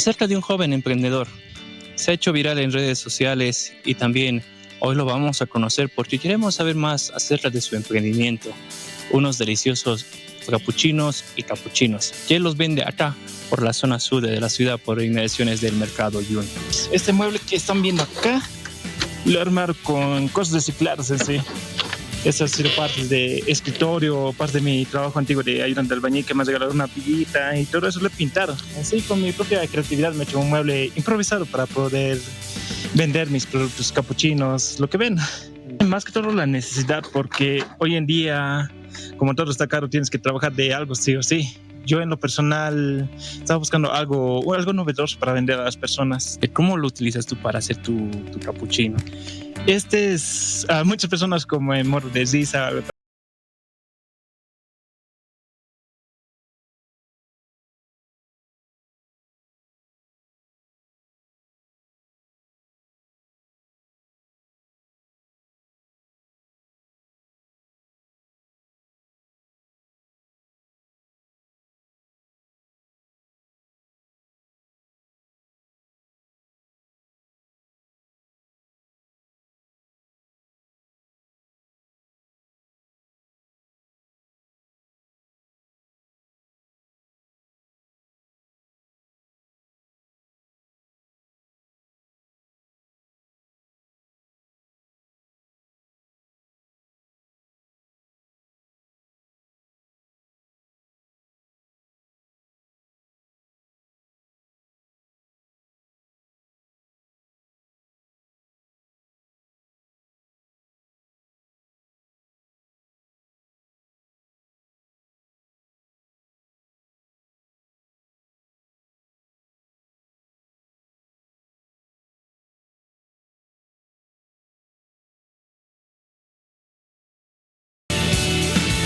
acerca de un joven emprendedor. Se ha hecho viral en redes sociales y también hoy lo vamos a conocer porque queremos saber más acerca de su emprendimiento. Unos deliciosos frappuccinos y capuchinos, que él los vende acá por la zona sur de la ciudad, por inmediaciones del mercado Yun. Este mueble que están viendo acá lo armaron con cosas recicladas en sí. Esas han sido partes de escritorio, parte de mi trabajo antiguo de ayudante de albañil que me ha regalado una pillita y todo eso lo he pintado. En sí, con mi propia creatividad me he hecho un mueble improvisado para poder vender mis productos capuchinos, lo que ven. Más que todo la necesidad, porque hoy en día, como todo está caro, tienes que trabajar de algo sí o sí. Yo en lo personal estaba buscando algo novedoso para vender a las personas. ¿Cómo lo utilizas tú para hacer tu capuchino? Este es a muchas personas como en modo de risa.